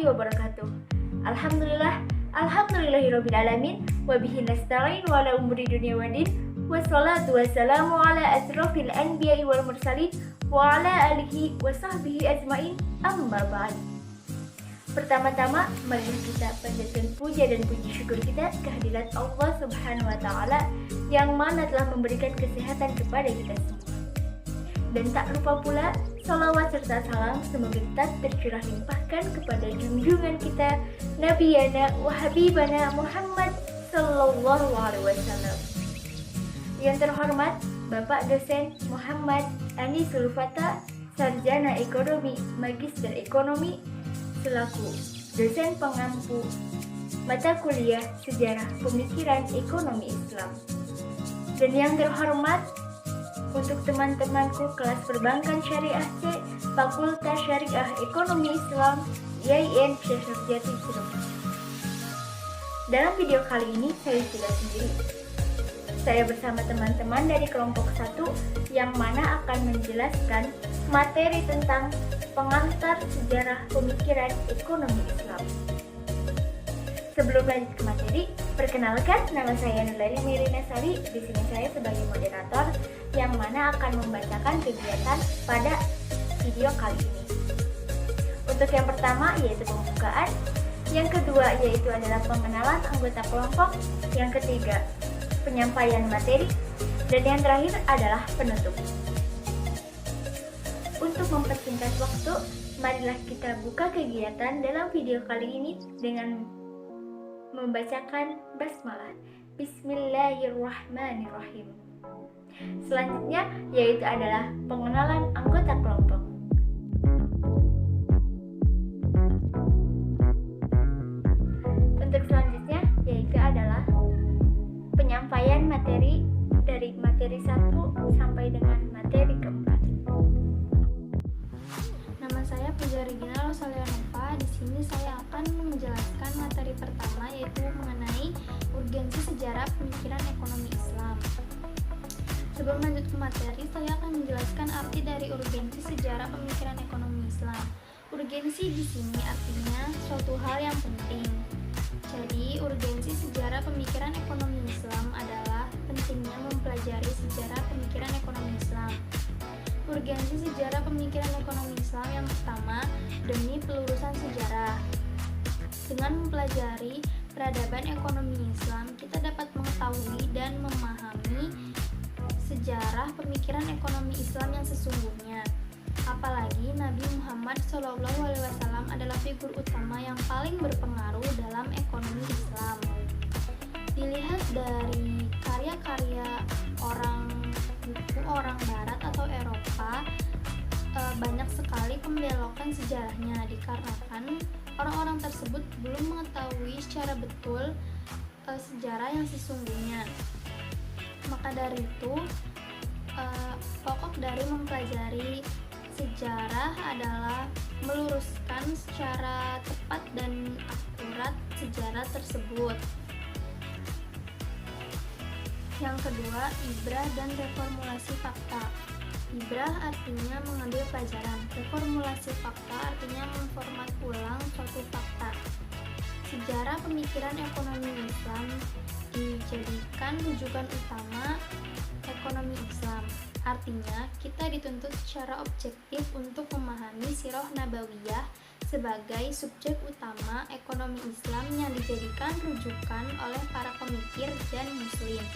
warahmatullahi wabarakatuh. Alhamdulillahirabbil alamin wa bihi nasta'in wa ala umuri dunya waddin. Wassalatu wassalamu ala asrofil anbiya'i wal mursalin wa ala alihi wa sahbihi ajmain, amma ba'd. Pertama-tama, mari kita panjatkan puja dan puji syukur kita kehadirat Allah Subhanahu wa Ta'ala yang mana telah memberikan kesehatan kepada kita semua. Dan tak lupa pula, salawat serta salam semoga tetap tercurah limpahkan kepada junjungan kita, Nabiyana wa Habibana Muhammad Sallallahu Alaihi Wasallam. Yang terhormat, Bapak Dosen Muhammad Anisul Fatah, Sarjana Ekonomi, Magister Ekonomi, selaku dosen pengampu mata kuliah Sejarah Pemikiran Ekonomi Islam. Dan yang terhormat, untuk teman-temanku kelas Perbankan Syariah C, Fakultas Syariah Ekonomi Islam, IAIN Syekh Nurjati Cirebon. Dalam video kali ini saya tidak sendiri. Saya bersama teman-teman dari kelompok 1 yang mana akan menjelaskan materi tentang pengantar sejarah pemikiran ekonomi Islam. Sebelum lanjut ke materi, perkenalkan, nama saya Nurlari Mirina Sari. Di sini saya sebagai moderator yang mana akan membacakan kegiatan pada video kali ini. Untuk yang pertama yaitu pembukaan, yang kedua yaitu adalah pengenalan anggota kelompok, yang ketiga penyampaian materi, dan yang terakhir adalah penutup. Untuk mempersingkat waktu, marilah kita buka kegiatan dalam video kali ini dengan membacakan basmalah. Bismillahirrahmanirrahim. Selanjutnya yaitu adalah pengenalan anggota kelompok. Untuk selanjutnya yaitu adalah penyampaian materi dari materi 1 sampai dengan materi keempat. Nama saya Puja Regina Rosalia Nova. Di sini saya akan menjelaskan materi pertama yaitu mengenai urgensi sejarah pemikiran ekonomi Islam. Sebelum lanjut ke materi, saya akan menjelaskan arti dari urgensi sejarah pemikiran ekonomi Islam. Urgensi di sini artinya suatu hal yang penting. Jadi, urgensi sejarah pemikiran ekonomi Islam adalah pentingnya mempelajari sejarah pemikiran ekonomi Islam. Urgensi sejarah pemikiran ekonomi Islam yang pertama, demi pelurusan sejarah. Dengan mempelajari peradaban ekonomi Islam, kita dapat mengetahui dan memahami sejarah pemikiran ekonomi Islam yang sesungguhnya. Apalagi Nabi Muhammad SAW adalah figur utama yang paling berpengaruh dalam ekonomi Islam. Dilihat dari karya-karya buku orang Barat atau Eropa, banyak sekali pembelokan sejarahnya dikarenakan orang-orang tersebut belum mengetahui secara betul sejarah yang sesungguhnya. Maka dari itu, pokok dari mempelajari sejarah adalah meluruskan secara tepat dan akurat sejarah tersebut. Yang kedua, ibrah dan reformulasi fakta. Ibrah artinya mengambil pelajaran, reformulasi fakta artinya memformat ulang suatu fakta. Sejarah pemikiran ekonomi Islam dijadikan rujukan utama ekonomi Islam. Artinya, kita dituntut secara objektif untuk memahami sirah nabawiyah sebagai subjek utama ekonomi Islam yang dijadikan rujukan oleh para pemikir dan muslim.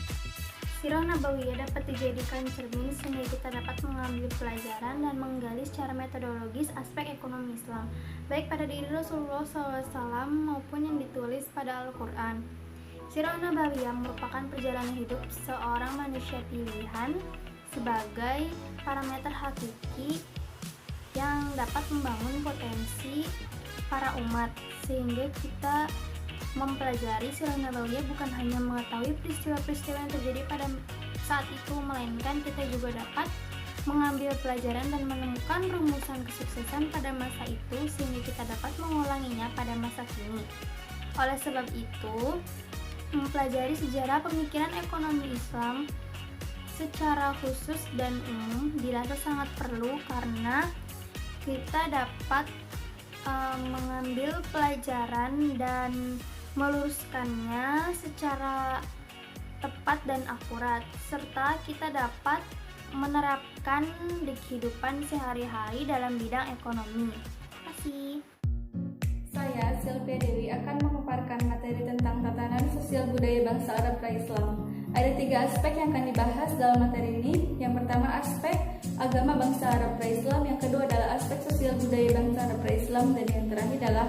Sirah nabawiyah dapat dijadikan cermin sehingga kita dapat mengambil pelajaran dan menggali secara metodologis aspek ekonomi Islam, baik pada diri Rasulullah SAW maupun yang ditulis pada Al-Quran. Sirah nabawiyah merupakan perjalanan hidup seorang manusia pilihan sebagai parameter hakiki yang dapat membangun potensi para umat, sehingga kita mempelajari sirah nabawiyah bukan hanya mengetahui peristiwa-peristiwa yang terjadi pada saat itu, melainkan kita juga dapat mengambil pelajaran dan menemukan rumusan kesuksesan pada masa itu sehingga kita dapat mengulanginya pada masa kini. Oleh sebab itu, mempelajari sejarah pemikiran ekonomi Islam secara khusus dan umum dirasa sangat perlu karena kita dapat mengambil pelajaran dan meluruskannya secara tepat dan akurat, serta kita dapat menerapkan di kehidupan sehari-hari dalam bidang ekonomi. Terima kasih. Saya, Sylvia Dewi, akan memaparkan materi tentang tatanan sosial budaya bangsa Arab pra-Islam. Ada 3 aspek yang akan dibahas dalam materi ini. Yang pertama, aspek agama bangsa Arab pra-Islam. Yang kedua adalah aspek sosial budaya bangsa Arab pra-Islam. Dan yang terakhir adalah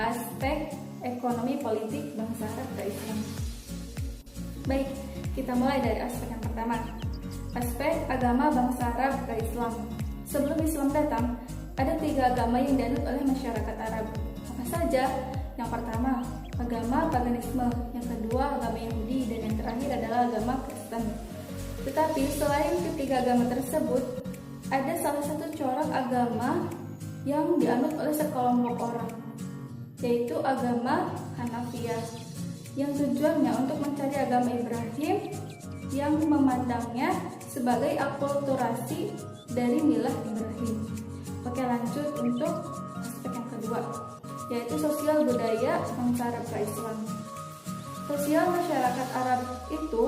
aspek ekonomi politik bangsa Arab pra-Islam. Baik, kita mulai dari aspek yang pertama. Aspek agama bangsa Arab pra-Islam. Sebelum Islam datang, ada 3 agama yang dianut oleh masyarakat Arab. Apa saja? Yang pertama, agama paganisme. Yang kedua, agama Yahudi. Dan yang terakhir adalah agama Kristen. Tetapi selain ketiga agama tersebut, ada salah satu corak agama yang dianut oleh sekelompok orang, yaitu agama Hanafiyah, yang tujuannya untuk mencari agama Ibrahim yang memandangnya sebagai akulturasi dari milah Ibrahim. Oke, lanjut untuk aspek yang kedua, yaitu sosial budaya bangsa Arab pra-Islam. Sosial masyarakat Arab itu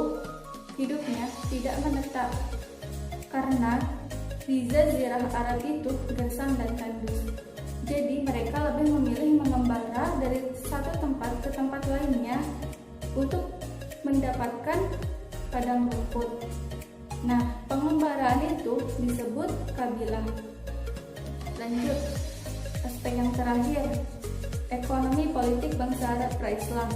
hidupnya tidak menetap, karena di Jazirah Arab itu gersang dan tandus. Jadi mereka lebih memilih mengembara dari satu tempat ke tempat lainnya untuk mendapatkan padang rumput. Nah, pengembaraan itu disebut kabilah. Lanjut, aspek yang terakhir, ekonomi politik bangsa Arab pra-Islam.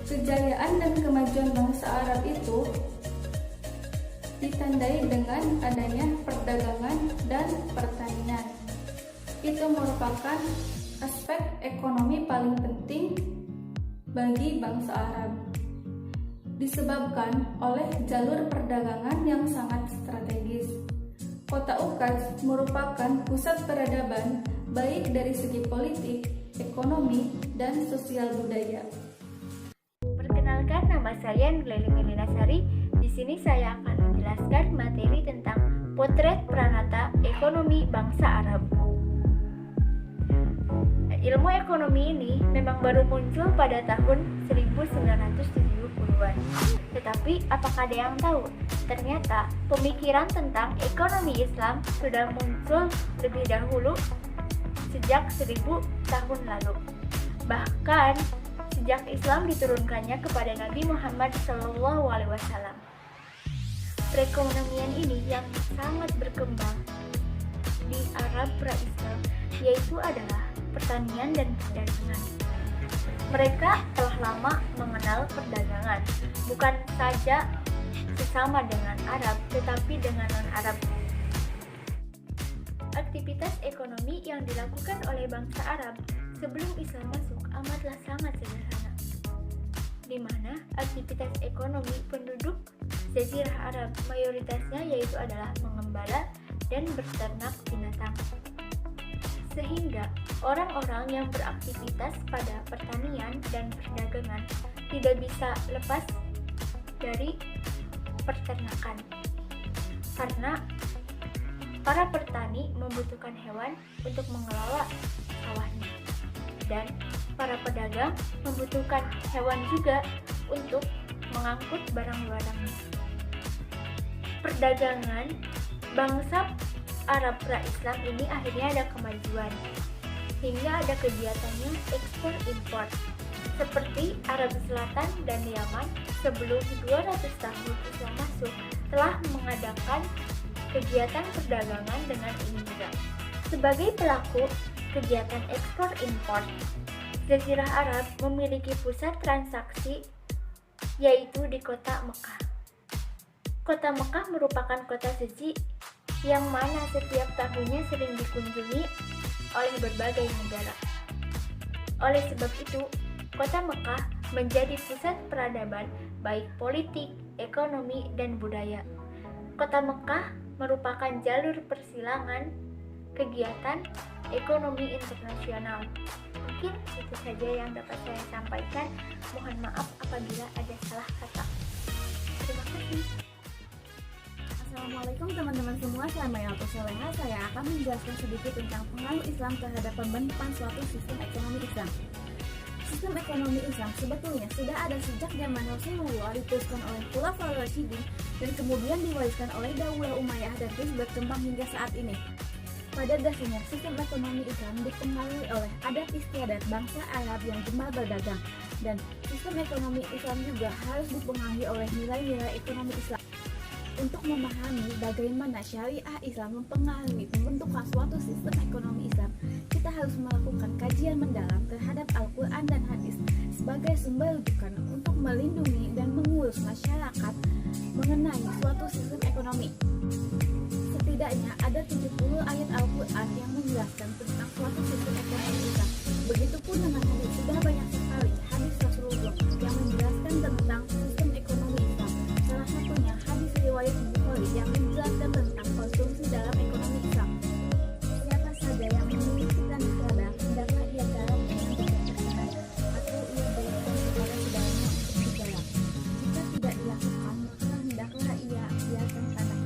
Kejayaan dan kemajuan bangsa Arab itu ditandai dengan adanya perdagangan dan pertanian. Itu merupakan aspek ekonomi paling penting bagi bangsa Arab, disebabkan oleh jalur perdagangan yang sangat strategis. Kota Ukaz merupakan pusat peradaban baik dari segi politik, ekonomi, dan sosial budaya. Perkenalkan, nama saya Nurleli Melinasari. Di sini saya akan menjelaskan materi tentang potret Pranata Ekonomi Bangsa Arab. Ilmu ekonomi ini memang baru muncul pada tahun 1970-an. Tetapi apakah ada yang tahu? Ternyata pemikiran tentang ekonomi Islam sudah muncul lebih dahulu sejak 1000 tahun lalu. Bahkan sejak Islam diturunkannya kepada Nabi Muhammad SAW. Perekonomian ini yang sangat berkembang di Arab pra-Islam yaitu adalah pertanian dan perdagangan. Mereka telah lama mengenal perdagangan, bukan saja sesama dengan Arab, tetapi dengan non-Arab. Aktivitas ekonomi yang dilakukan oleh bangsa Arab sebelum Islam masuk amatlah sangat sederhana, di mana aktivitas ekonomi penduduk Jazirah Arab mayoritasnya yaitu adalah mengembala dan berternak binatang. Sehingga orang-orang yang beraktivitas pada pertanian dan perdagangan tidak bisa lepas dari peternakan, karena para petani membutuhkan hewan untuk mengelola sawahnya, dan para pedagang membutuhkan hewan juga untuk mengangkut barang-barangnya. Perdagangan bangsa Arab pra-Islam ini akhirnya ada kemajuan, hingga ada kegiatannya ekspor impor. Seperti Arab Selatan dan Yaman sebelum 200 tahun Islam masuk telah mengadakan kegiatan perdagangan dengan ini juga. Sebagai pelaku kegiatan ekspor impor, Jazirah Arab memiliki pusat transaksi yaitu di kota Mekah. Kota Mekah merupakan kota suci yang mana setiap tahunnya sering dikunjungi oleh berbagai negara. Oleh sebab itu, kota Mekah menjadi pusat peradaban baik politik, ekonomi, dan budaya. Kota Mekah merupakan jalur persilangan kegiatan ekonomi internasional. Mungkin itu saja yang dapat saya sampaikan. Mohon maaf apabila ada salah kata. Terima kasih. Assalamualaikum teman-teman semua, saya Melko Soleha. Saya akan menjelaskan sedikit tentang pengaruh Islam terhadap pembentukan suatu sistem ekonomi Islam. Sistem ekonomi Islam sebetulnya sudah ada sejak zaman Rasulullah, diteruskan oleh Khulafaur Rasyidin dan kemudian diwariskan oleh Daulah Umayyah dan terus berkembang hingga saat ini. Pada dasarnya, sistem ekonomi Islam dipengaruhi oleh adat istiadat bangsa Arab yang gemar berdagang, dan sistem ekonomi Islam juga harus dipengaruhi oleh nilai-nilai ekonomi Islam. Untuk memahami bagaimana syariah Islam mempengaruhi pembentukan suatu sistem ekonomi Islam, kita harus melakukan kajian mendalam terhadap Al-Quran dan Hadis sebagai sumber rujukan untuk melindungi dan mengurus masyarakat mengenai suatu sistem ekonomi. Setidaknya ada 70 ayat Al-Quran yang menjelaskan tentang suatu sistem ekonomi Islam. Begitupun dengan hadis, sudah banyak sekali hadis Rasulullah yang menjelaskan tentang sistem ekonomi Islam. Salah satunya hadis riwayat Bukhari yang menjelaskan tentang konsumsi dalam ekonomi Islam. Siapa saja yang memiliki tanah ladang, hendaklah ia garap dengan bijaksana, atau ia berikan kepada saudaranya untuk digarap. Jika tidak dilakukan, maka hendaklah ia biarkan tanah.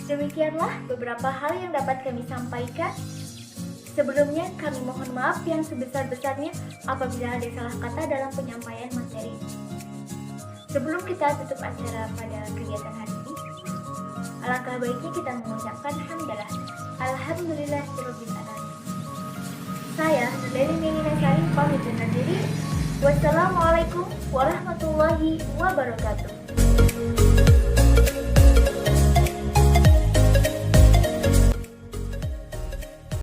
Demikianlah beberapa hal yang dapat kami sampaikan. Sebelumnya kami mohon maaf yang sebesar-besarnya apabila ada salah kata dalam penyampaian materi. Sebelum kita tutup acara pada kegiatan hari ini, alangkah baiknya kita mengucapkan hamdalah. Alhamdulillahirabbil alamin. Saya Leli Melina Sari pamit undur diri. Wassalamualaikum warahmatullahi wabarakatuh.